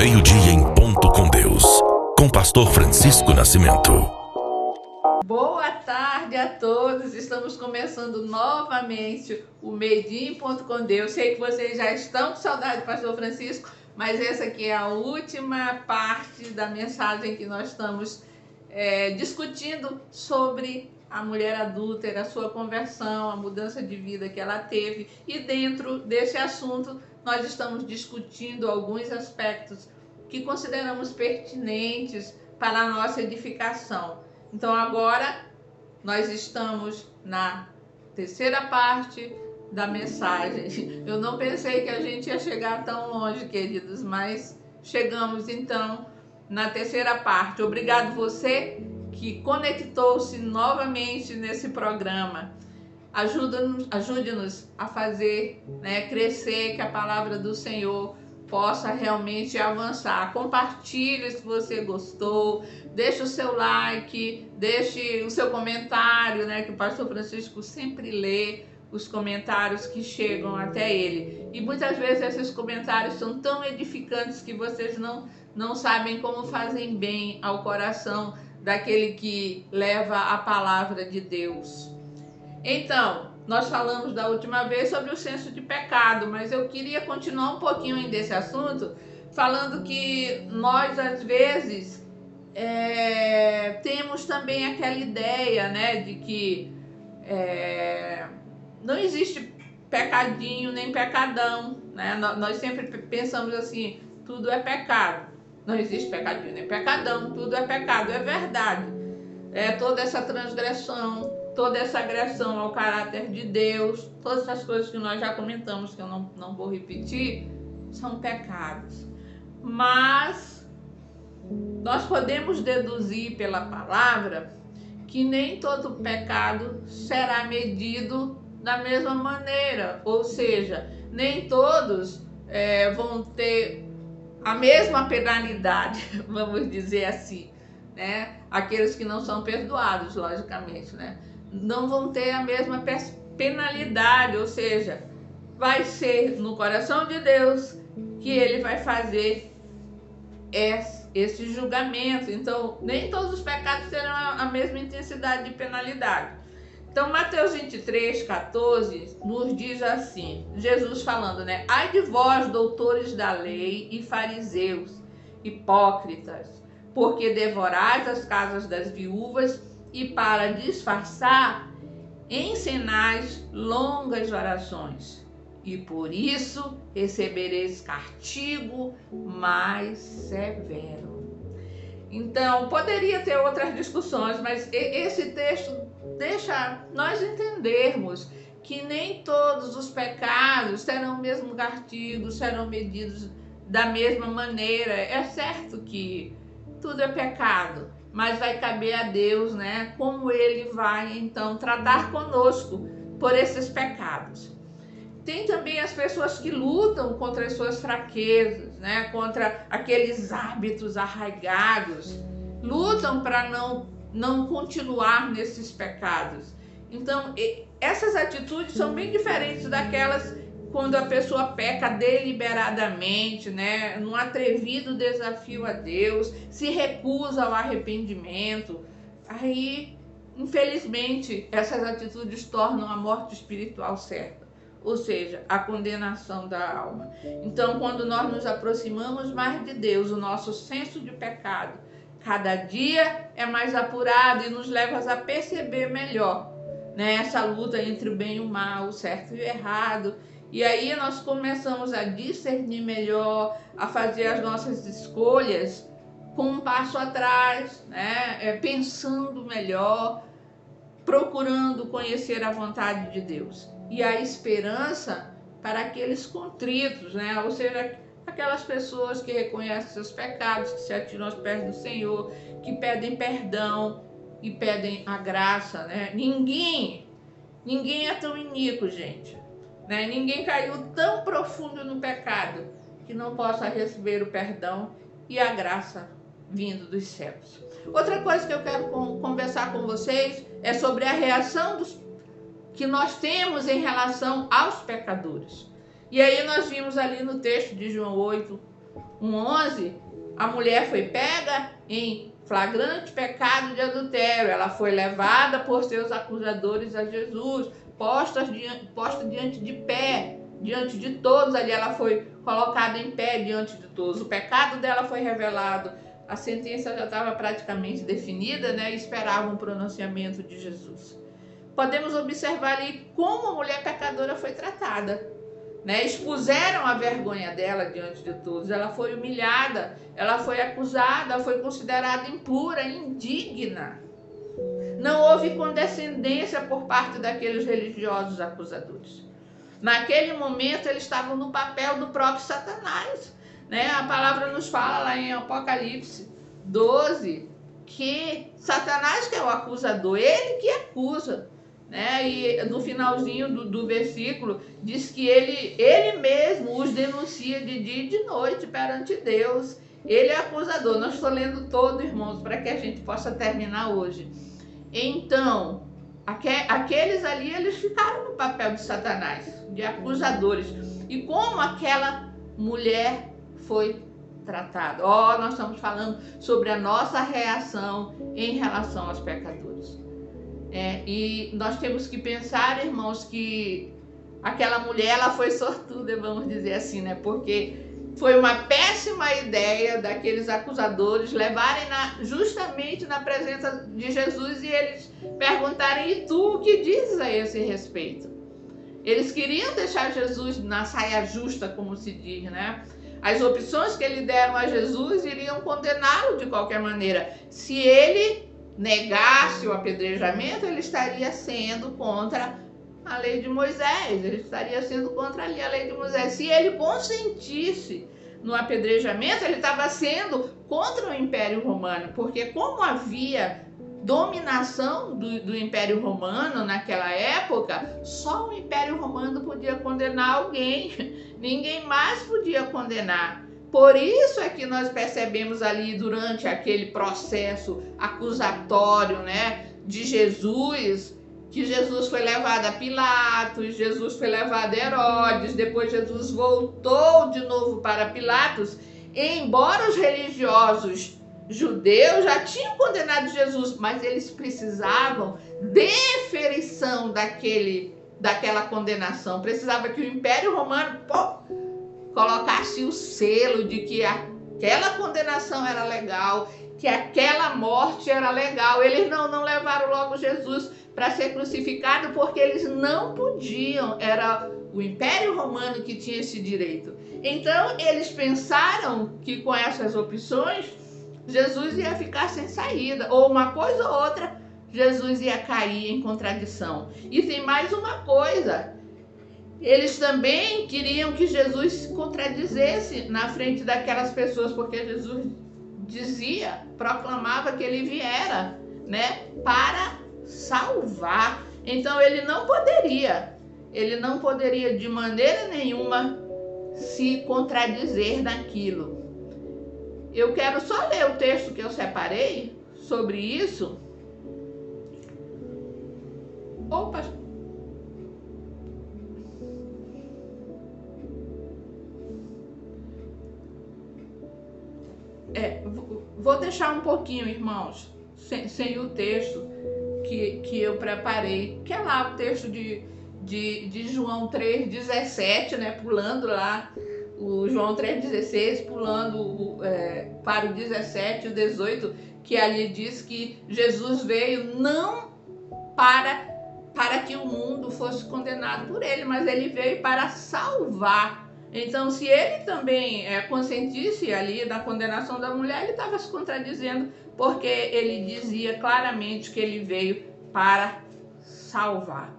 Meio-dia em ponto com Deus, com Pastor Francisco Nascimento. Boa tarde a todos, estamos começando novamente o Meio-dia em ponto com Deus. Sei que vocês já estão com saudade do Pastor Francisco, mas essa aqui é a última parte da mensagem que nós estamos discutindo sobre a mulher adúltera, a sua conversão, a mudança de vida que ela teve. E dentro desse assunto nós estamos discutindo alguns aspectos que consideramos pertinentes para a nossa edificação. Então agora nós estamos na terceira parte da mensagem. Eu não pensei que a gente ia chegar tão longe, queridos, mas chegamos então na terceira parte. Obrigado você que conectou-se novamente nesse programa. Ajude-nos a fazer crescer, que a palavra do Senhor possa realmente avançar. Compartilhe se você gostou, deixe o seu like, deixe o seu comentário, que o Pastor Francisco sempre lê os comentários que chegam até ele. E muitas vezes esses comentários são tão edificantes que vocês não sabem como fazem bem ao coração daquele que leva a palavra de Deus. Então, nós falamos da última vez sobre o senso de pecado, mas eu queria continuar um pouquinho ainda desse assunto, falando que nós, às vezes, temos também aquela ideia, de que não existe pecadinho nem pecadão, Nós sempre pensamos assim, tudo é pecado. Não existe pecadinho nem pecadão, tudo é pecado. É verdade. Toda essa transgressão, toda essa agressão ao caráter de Deus, todas essas coisas que nós já comentamos, que eu não vou repetir, são pecados. Mas nós podemos deduzir pela palavra que nem todo pecado será medido da mesma maneira, ou seja, nem todos vão ter a mesma penalidade, vamos dizer assim, Aqueles que não são perdoados, logicamente, não vão ter a mesma penalidade, ou seja, vai ser no coração de Deus que ele vai fazer esse julgamento. Então, nem todos os pecados terão a mesma intensidade de penalidade. Então, Mateus 23, 14, nos diz assim, Jesus falando, Ai de vós, doutores da lei e fariseus, hipócritas, porque devorais as casas das viúvas e para disfarçar, ensinais longas orações. E por isso recebereis castigo mais severo. Então, poderia ter outras discussões, mas esse texto deixa nós entendermos que nem todos os pecados serão o mesmo castigo, serão medidos da mesma maneira. É certo que tudo é pecado, mas vai caber a Deus, como ele vai então tratar conosco por esses pecados. Tem também as pessoas que lutam contra as suas fraquezas, contra aqueles hábitos arraigados, lutam para não continuar nesses pecados. Então, essas atitudes são bem diferentes daquelas quando a pessoa peca deliberadamente, num atrevido desafio a Deus, se recusa ao arrependimento. Aí, infelizmente, essas atitudes tornam a morte espiritual certa, ou seja, a condenação da alma. Então, quando nós nos aproximamos mais de Deus, o nosso senso de pecado cada dia é mais apurado e nos leva a perceber melhor, essa luta entre o bem e o mal, o certo e o errado. E aí nós começamos a discernir melhor, a fazer as nossas escolhas com um passo atrás, pensando melhor, procurando conhecer a vontade de Deus. E a esperança para aqueles contritos, ou seja, aquelas pessoas que reconhecem seus pecados, que se atiram aos pés do Senhor, que pedem perdão e pedem a graça, Ninguém é tão iníquo, gente. Ninguém caiu tão profundo no pecado que não possa receber o perdão e a graça vindo dos céus. Outra coisa que eu quero conversar com vocês é sobre a reação que nós temos em relação aos pecadores. E aí nós vimos ali no texto de João 8, 1:11, a mulher foi pega em flagrante pecado de adultério. Ela foi levada por seus acusadores a Jesus, posta diante de todos ali. Ela foi colocada em pé diante de todos. O pecado dela foi revelado. A sentença já estava praticamente definida, né? E esperavam o pronunciamento de Jesus. Podemos observar ali como a mulher pecadora foi tratada, né? Expuseram a vergonha dela diante de todos. Ela foi humilhada, ela foi acusada, foi considerada impura, indigna. Não houve condescendência por parte daqueles religiosos acusadores. Naquele momento eles estavam no papel do próprio Satanás, né? A palavra nos fala lá em Apocalipse 12 que Satanás que é o acusador, ele que acusa, né? E no finalzinho do versículo diz que ele mesmo os denuncia de dia e de noite perante Deus. Ele é acusador. Não estou lendo todo, irmãos, para que a gente possa terminar hoje. Então, aqueles ali, eles ficaram no papel de Satanás, de acusadores. E como aquela mulher foi tratada? Nós estamos falando sobre a nossa reação em relação aos pecadores. E nós temos que pensar, irmãos, que aquela mulher, ela foi sortuda, vamos dizer assim, né? Porque foi uma péssima ideia daqueles acusadores levarem justamente na presença de Jesus e eles perguntarem: e tu, o que dizes a esse respeito? Eles queriam deixar Jesus na saia justa, como se diz, né? As opções que ele deram a Jesus iriam condená-lo de qualquer maneira. Se ele negasse o apedrejamento, ele estaria sendo contra a lei de Moisés, ele estaria sendo contra ali a lei de Moisés. Se ele consentisse no apedrejamento, ele estava sendo contra o Império Romano, porque como havia dominação do Império Romano naquela época, só o Império Romano podia condenar alguém, ninguém mais podia condenar. Por isso é que nós percebemos ali durante aquele processo acusatório, né, de Jesus, que Jesus foi levado a Pilatos, Jesus foi levado a Herodes, depois Jesus voltou de novo para Pilatos, embora os religiosos judeus já tinham condenado Jesus, mas eles precisavam deferição daquela condenação, precisava que o Império Romano colocasse o selo de que aquela condenação era legal, que aquela morte era legal. Eles não levaram logo Jesus para ser crucificado porque eles não podiam, era o Império Romano que tinha esse direito. Então eles pensaram que com essas opções Jesus ia ficar sem saída, ou uma coisa ou outra, Jesus ia cair em contradição. E tem mais uma coisa, eles também queriam que Jesus se contradizesse na frente daquelas pessoas, porque Jesus proclamava que ele viera, né, para salvar. Então ele não poderia de maneira nenhuma se contradizer naquilo. Eu quero só ler o texto que eu separei sobre isso. Vou deixar um pouquinho, irmãos, sem o texto que eu preparei, que é lá o texto de João 3,17, né? Pulando lá o João 3,16, pulando para o 17 e o 18, que ali diz que Jesus veio não para que o mundo fosse condenado por ele, mas ele veio para salvar. Então, se ele também consentisse ali da condenação da mulher, ele estava se contradizendo, porque ele dizia claramente que ele veio para salvar.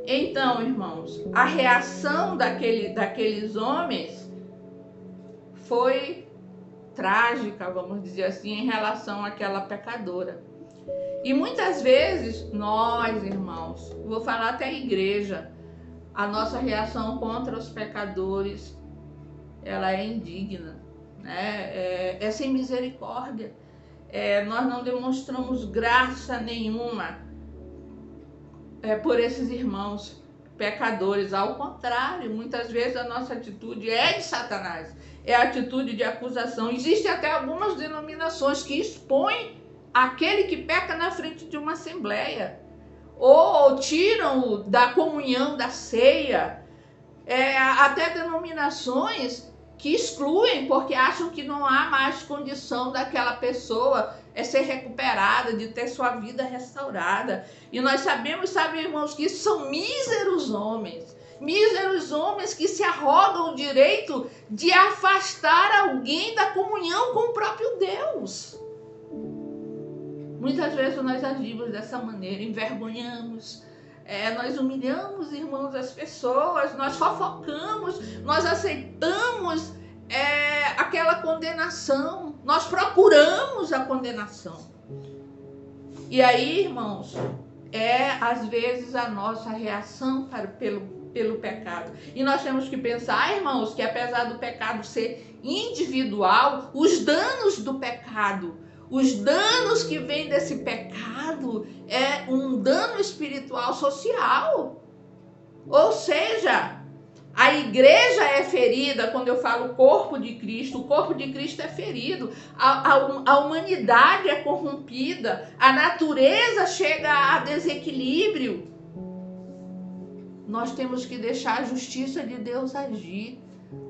Então, irmãos, a reação daqueles homens foi trágica, vamos dizer assim, em relação àquela pecadora. E muitas vezes nós, irmãos, vou falar até a igreja, a nossa reação contra os pecadores, ela é indigna, né? É sem misericórdia. Nós não demonstramos graça nenhuma por esses irmãos pecadores. Ao contrário, muitas vezes a nossa atitude é de Satanás. é a atitude de acusação. Existem até algumas denominações que expõem aquele que peca na frente de uma assembleia, ou tiram-o da comunhão da ceia. Até denominações que excluem porque acham que não há mais condição daquela pessoa ser recuperada, de ter sua vida restaurada. E nós sabemos, irmãos, que isso são míseros homens que se arrogam o direito de afastar alguém da comunhão com o próprio Deus. Muitas vezes nós agimos dessa maneira, envergonhamos, nós humilhamos, irmãos, as pessoas, nós fofocamos, nós aceitamos aquela condenação, nós procuramos a condenação. E aí, irmãos, às vezes a nossa reação pelo pecado. E nós temos que pensar, irmãos, que apesar do pecado ser individual, os danos do pecado, os danos que vêm desse pecado é um dano espiritual social. Ou seja, a igreja é ferida. Quando eu falo corpo de Cristo, o corpo de Cristo é ferido. A humanidade é corrompida. A natureza chega a desequilíbrio. Nós temos que deixar a justiça de Deus agir.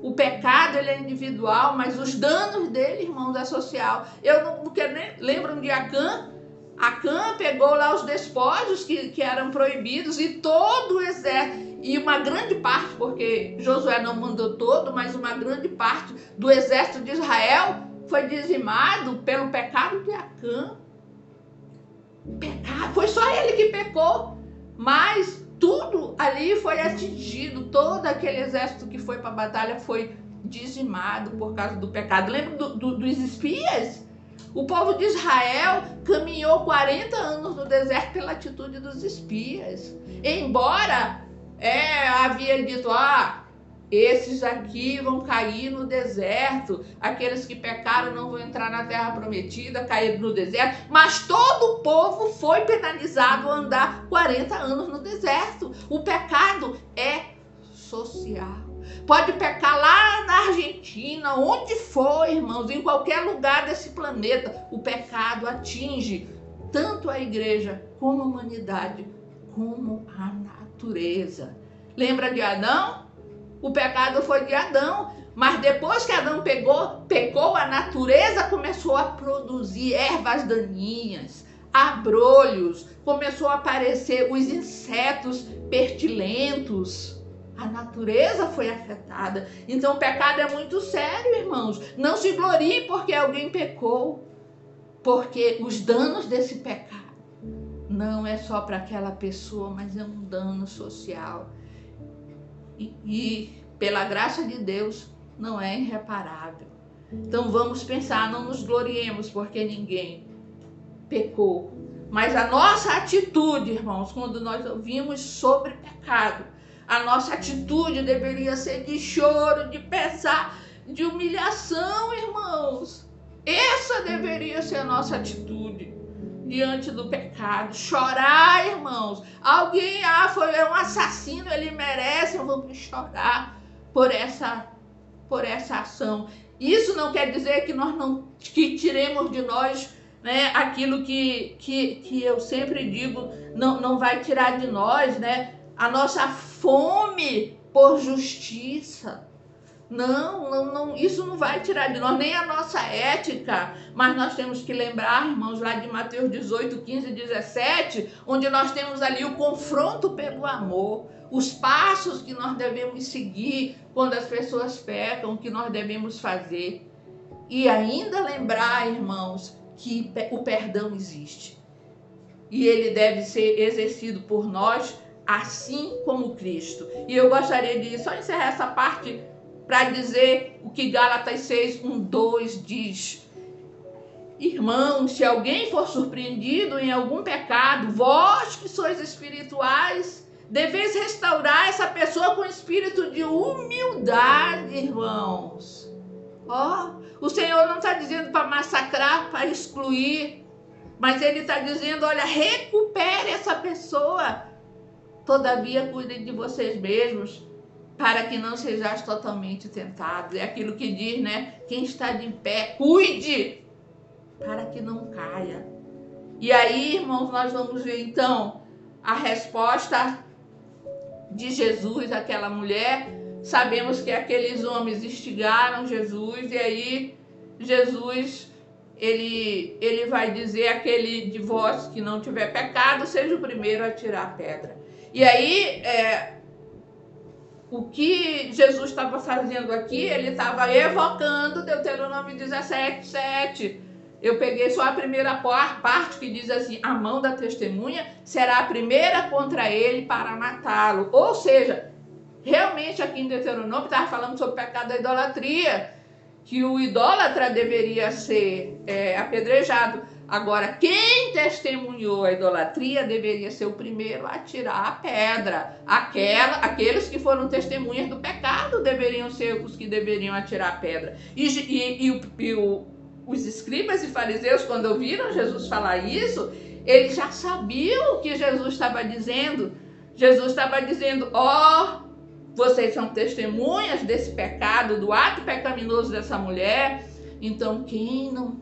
O pecado, ele é individual, mas os danos dele, irmãos, é social. Eu não quero nem... Lembram de Acã? Acã pegou lá os despojos que eram proibidos e todo o exército, e uma grande parte, porque Josué não mandou todo, mas uma grande parte do exército de Israel foi dizimado pelo pecado de Acã. Pecado, foi só ele que pecou, mas tudo ali foi atingido, todo aquele exército que foi para a batalha foi dizimado por causa do pecado. Lembra dos espias? O povo de Israel caminhou 40 anos no deserto pela atitude dos espias. Embora havia dito, esses aqui vão cair no deserto, aqueles que pecaram não vão entrar na terra prometida, caíram no deserto, mas todo o povo foi penalizado a andar 40 anos no deserto. O pecado é social. Pode pecar lá na Argentina, onde for, irmãos, em qualquer lugar desse planeta, o pecado atinge tanto a igreja como a humanidade, como a natureza. Lembra de Adão? O pecado foi de Adão, mas depois que Adão pecou, a natureza começou a produzir ervas daninhas, abrolhos, começou a aparecer os insetos pertilentos. A natureza foi afetada. Então o pecado é muito sério, irmãos. Não se glorie porque alguém pecou, porque os danos desse pecado não é só para aquela pessoa, mas é um dano social. E pela graça de Deus não é irreparável. Então vamos pensar, não nos gloriemos porque ninguém pecou. Mas a nossa atitude, irmãos, quando nós ouvimos sobre pecado, a nossa atitude deveria ser de choro, de pesar, de humilhação, irmãos. Essa deveria ser a nossa atitude diante do pecado. Chorar, irmãos. Alguém foi um assassino, ele merece, vamos chorar por essa ação. Isso não quer dizer que nós que tiremos de nós, né, aquilo que eu sempre digo, não vai tirar de nós, né, a nossa fome por justiça. Não, isso não vai tirar de nós nem a nossa ética, mas nós temos que lembrar, irmãos, lá de Mateus 18, 15 e 17, onde nós temos ali o confronto pelo amor, os passos que nós devemos seguir quando as pessoas pecam, o que nós devemos fazer. E ainda lembrar, irmãos, que o perdão existe. E ele deve ser exercido por nós, assim como Cristo. E eu gostaria de só encerrar essa parte para dizer o que Gálatas 6, 1, 2 diz. Irmãos, se alguém for surpreendido em algum pecado, vós que sois espirituais, deveis restaurar essa pessoa com espírito de humildade, irmãos. O Senhor não está dizendo para massacrar, para excluir, mas Ele está dizendo, olha, recupere essa pessoa. Todavia, cuidem de vocês mesmos. para que não sejais totalmente tentados. É aquilo que diz, né? Quem está de pé, cuide, para que não caia. E aí, irmãos, nós vamos ver então a resposta de Jesus àquela mulher. Sabemos que aqueles homens instigaram Jesus, e aí Jesus, ele vai dizer: aquele de vós que não tiver pecado, seja o primeiro a tirar a pedra. E aí, o que Jesus estava fazendo aqui, ele estava evocando Deuteronômio 17:7. Eu peguei só a primeira parte que diz assim: a mão da testemunha será a primeira contra ele para matá-lo. Ou seja, realmente aqui em Deuteronômio estava falando sobre o pecado da idolatria, que o idólatra deveria ser apedrejado. Agora, quem testemunhou a idolatria deveria ser o primeiro a tirar a pedra. Aqueles que foram testemunhas do pecado deveriam ser os que deveriam atirar a pedra. Os escribas e fariseus, quando ouviram Jesus falar isso, eles já sabiam o que Jesus estava dizendo. Jesus estava dizendo: vocês são testemunhas desse pecado, do ato pecaminoso dessa mulher. Então, quem não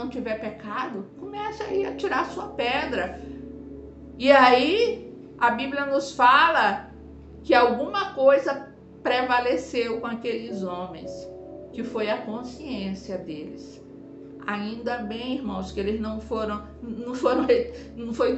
tiver pecado, comece aí a tirar sua pedra. E aí, a Bíblia nos fala que alguma coisa prevaleceu com aqueles homens, que foi a consciência deles. Ainda bem, irmãos, que eles não foi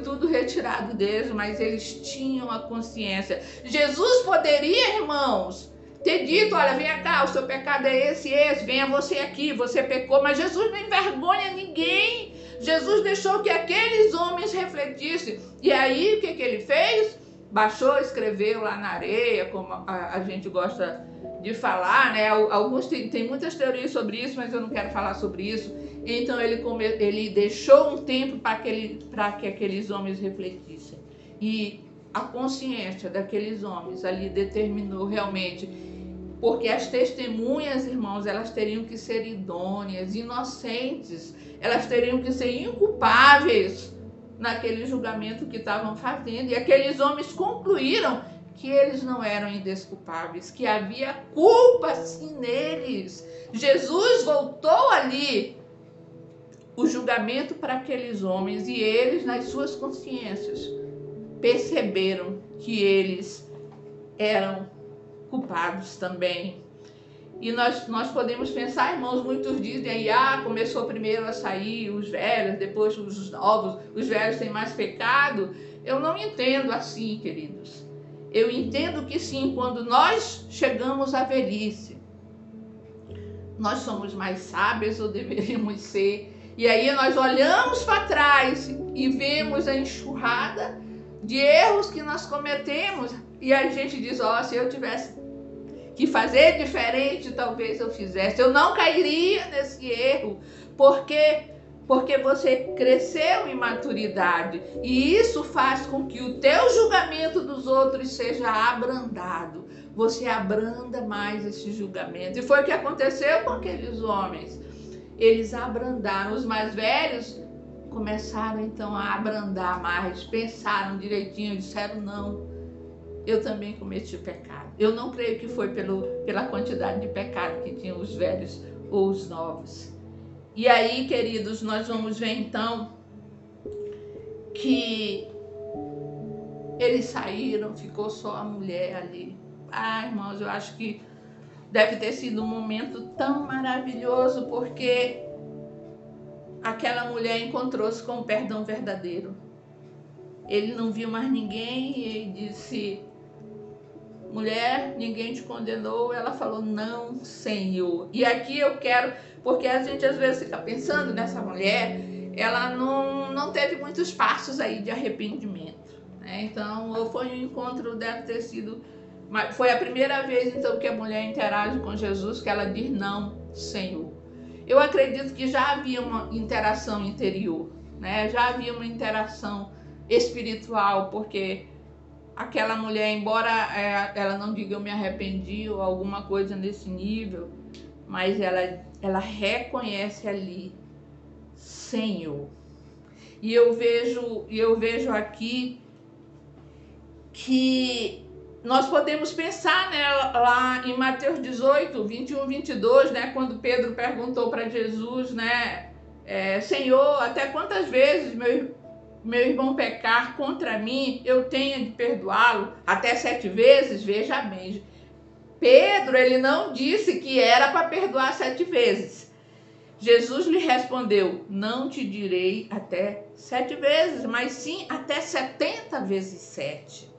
tudo retirado deles, mas eles tinham a consciência. Jesus poderia, irmãos, ter dito: olha, venha cá, o seu pecado é esse, venha você aqui, você pecou. Mas Jesus não envergonha ninguém. Jesus deixou que aqueles homens refletissem. E aí, o que ele fez? Baixou, escreveu lá na areia, como a gente gosta de falar, né? Alguns tem muitas teorias sobre isso, mas eu não quero falar sobre isso. Então ele deixou um tempo para que aqueles homens refletissem. E a consciência daqueles homens ali determinou realmente, porque as testemunhas, irmãos, elas teriam que ser idôneas, inocentes, elas teriam que ser inculpáveis naquele julgamento que estavam fazendo. E aqueles homens concluíram que eles não eram indesculpáveis, que havia culpa sim neles. Jesus voltou ali o julgamento para aqueles homens, e eles, nas suas consciências, perceberam que eles eram culpados também. E nós podemos pensar, irmãos, muitos dizem aí: começou primeiro a sair os velhos, depois os novos, os velhos têm mais pecado. Eu não entendo assim, queridos. Eu entendo que sim, quando nós chegamos à velhice, nós somos mais sábios, ou deveríamos ser. E aí nós olhamos para trás e vemos a enxurrada de erros que nós cometemos. E a gente diz: se eu tivesse que fazer diferente, talvez eu fizesse. Eu não cairia nesse erro, porque você cresceu em maturidade, e isso faz com que o teu julgamento dos outros seja abrandado. Você abranda mais esse julgamento. E foi o que aconteceu com aqueles homens. Eles abrandaram. Os mais velhos começaram então a abrandar mais, pensaram direitinho, disseram: não, eu também cometi pecado. Eu não creio que foi pela quantidade de pecado que tinham os velhos ou os novos. E aí, queridos, nós vamos ver então que eles saíram, ficou só a mulher ali. Irmãos, eu acho que deve ter sido um momento tão maravilhoso, porque aquela mulher encontrou-se com o perdão verdadeiro. Ele não viu mais ninguém e ele disse: mulher, ninguém te condenou? Ela falou: não, Senhor. E aqui eu quero, porque a gente às vezes fica pensando nessa mulher, ela não teve muitos passos aí de arrependimento, né? Então, foi um encontro, deve ter sido, foi a primeira vez então que a mulher interage com Jesus, que ela diz: não, Senhor. Eu acredito que já havia uma interação interior, né? Já havia uma interação espiritual, porque aquela mulher, embora ela não diga eu me arrependi ou alguma coisa nesse nível, mas ela reconhece ali: Senhor. E eu vejo aqui que nós podemos pensar, né, lá em Mateus 18, 21, 22, né, quando Pedro perguntou para Jesus, né, Senhor, até quantas vezes meu irmão pecar contra mim, eu tenho de perdoá-lo? Até 7 vezes? Veja bem, Pedro, ele não disse que era para perdoar 7 vezes. Jesus lhe respondeu, não te direi até 7 vezes, mas sim até 70 vezes 7.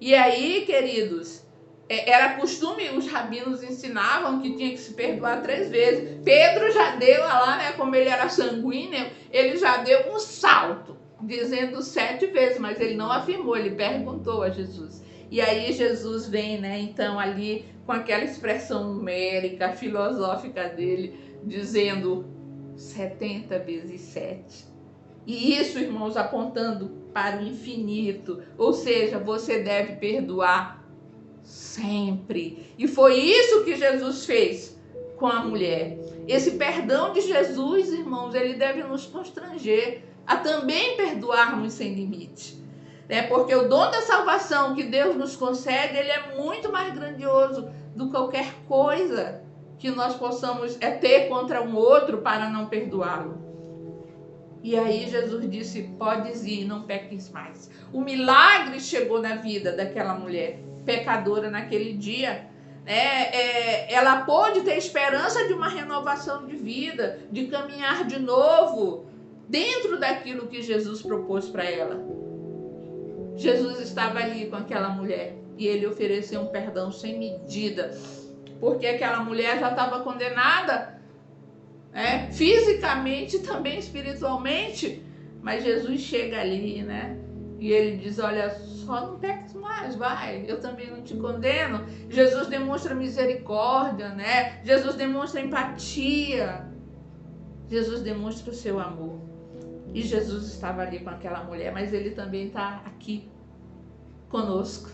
E aí, queridos, era costume, os rabinos ensinavam que tinha que se perdoar 3 vezes. Pedro já deu lá, né, como ele era sanguíneo, ele já deu um salto, dizendo 7 vezes, mas ele não afirmou, ele perguntou a Jesus. E aí Jesus vem, né, então ali com aquela expressão numérica, filosófica dele, dizendo 70 vezes 7. E isso, irmãos, apontando para o infinito. Ou seja, você deve perdoar sempre. E foi isso que Jesus fez com a mulher. Esse perdão de Jesus, irmãos, ele deve nos constranger a também perdoarmos sem limite. Porque o dom da salvação que Deus nos concede, ele é muito mais grandioso do que qualquer coisa que nós possamos ter contra um outro para não perdoá-lo. E aí Jesus disse, podes ir, não peques mais. O milagre chegou na vida daquela mulher pecadora naquele dia. Ela pôde ter esperança de uma renovação de vida, de caminhar de novo dentro daquilo que Jesus propôs para ela. Jesus estava ali com aquela mulher e ele ofereceu um perdão sem medida, porque aquela mulher já estava condenada, fisicamente e também espiritualmente, mas Jesus chega ali, né? E ele diz, olha, só não peques mais, vai, eu também não te condeno. Jesus demonstra misericórdia, né? Jesus demonstra empatia, Jesus demonstra o seu amor. E Jesus estava ali com aquela mulher, mas ele também está aqui conosco.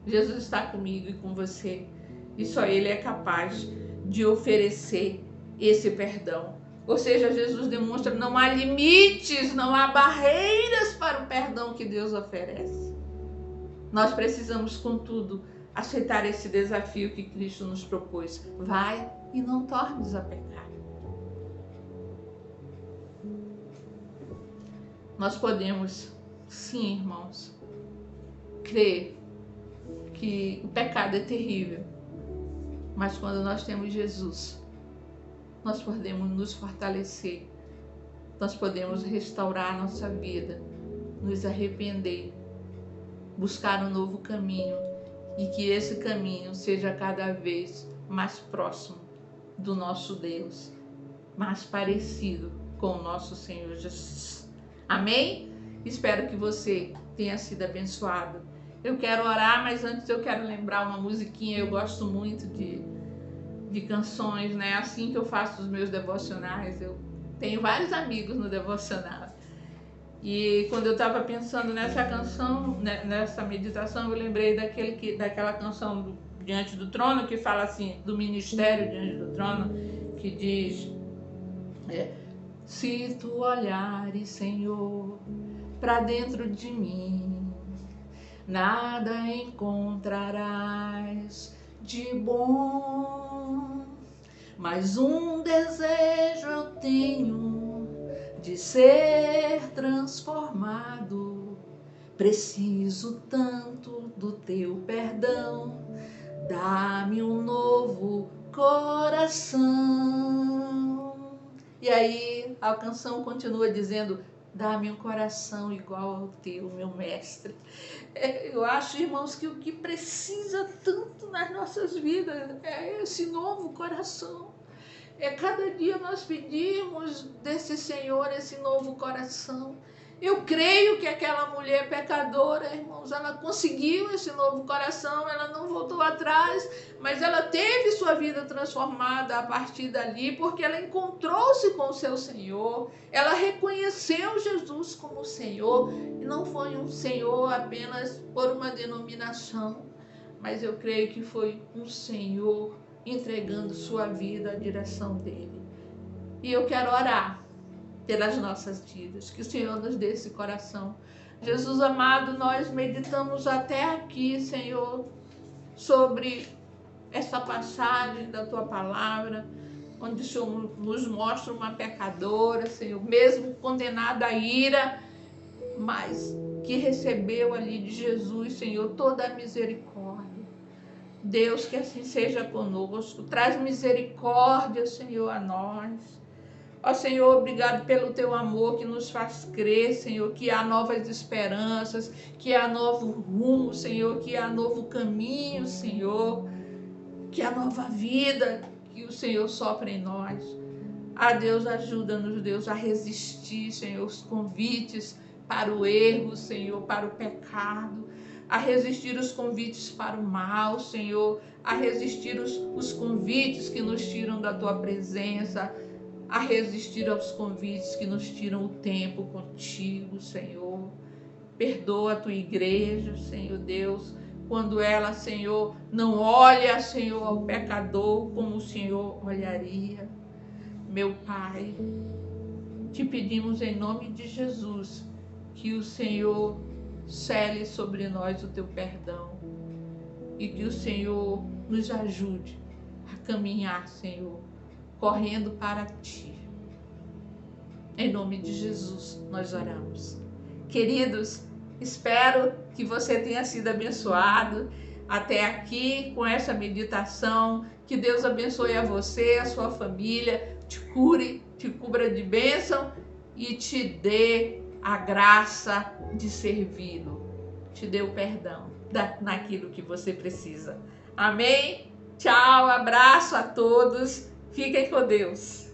Jesus está comigo e com você, e só ele é capaz de oferecer esse perdão. Ou seja, Jesus demonstra que não há limites, não há barreiras para o perdão que Deus oferece. Nós precisamos, contudo, aceitar esse desafio que Cristo nos propôs. Vai e não tornes a pecar. Nós podemos, sim, irmãos, crer que o pecado é terrível, mas quando nós temos Jesus, nós podemos nos fortalecer, nós podemos restaurar a nossa vida, nos arrepender, buscar um novo caminho e que esse caminho seja cada vez mais próximo do nosso Deus, mais parecido com o nosso Senhor Jesus. Amém? Espero que você tenha sido abençoado. Eu quero orar, mas antes eu quero lembrar uma musiquinha. Eu gosto muito de canções, né? Assim que eu faço os meus devocionais, eu tenho vários amigos no devocional. E quando eu estava pensando nessa canção, nessa meditação, eu lembrei daquela canção do Diante do Trono, que fala assim, do ministério Diante do Trono, que diz, se tu olhares, Senhor, para dentro de mim, nada encontrarás de bom, mas um desejo eu tenho de ser transformado. Preciso tanto do teu perdão, dá-me um novo coração. E aí a canção continua dizendo, dá-me um coração igual ao teu, meu mestre. Eu acho, irmãos, que o que precisa tanto nas nossas vidas é esse novo coração. Cada dia nós pedimos desse Senhor esse novo coração. Eu creio que aquela mulher pecadora, irmãos, ela conseguiu esse novo coração, ela não voltou atrás, mas ela teve sua vida transformada a partir dali, porque ela encontrou-se com o seu Senhor, ela reconheceu Jesus como Senhor, e não foi um Senhor apenas por uma denominação, mas eu creio que foi um Senhor entregando sua vida à direção dele. E eu quero orar pelas nossas vidas, que o Senhor nos dê esse coração. Jesus amado, nós meditamos até aqui, Senhor, sobre essa passagem da tua palavra, onde o Senhor nos mostra uma pecadora, Senhor, mesmo condenada à ira, mas que recebeu ali de Jesus, Senhor, toda a misericórdia. Deus, que assim seja conosco. Traz misericórdia, Senhor, a nós. Ó Senhor, obrigado pelo teu amor que nos faz crer, Senhor, que há novas esperanças, que há novo rumo, Senhor, que há novo caminho, Senhor, que há nova vida que o Senhor sopra em nós. Deus, ajuda-nos, Deus, a resistir, Senhor, os convites para o erro, Senhor, para o pecado, a resistir os convites para o mal, Senhor, a resistir os convites que nos tiram da tua presença, a resistir aos convites que nos tiram o tempo contigo, Senhor. Perdoa a tua igreja, Senhor Deus, quando ela, Senhor, não olha, Senhor, ao pecador como o Senhor olharia. Meu Pai, te pedimos em nome de Jesus que o Senhor cele sobre nós o teu perdão e que o Senhor nos ajude a caminhar, Senhor, correndo para ti. Em nome de Jesus nós oramos. Queridos, espero que você tenha sido abençoado até aqui com essa meditação. Que Deus abençoe a você, a sua família, te cure, te cubra de bênção e te dê a graça de servi-lo. Te dê o perdão naquilo que você precisa. Amém? Tchau, abraço a todos. Fiquem com Deus.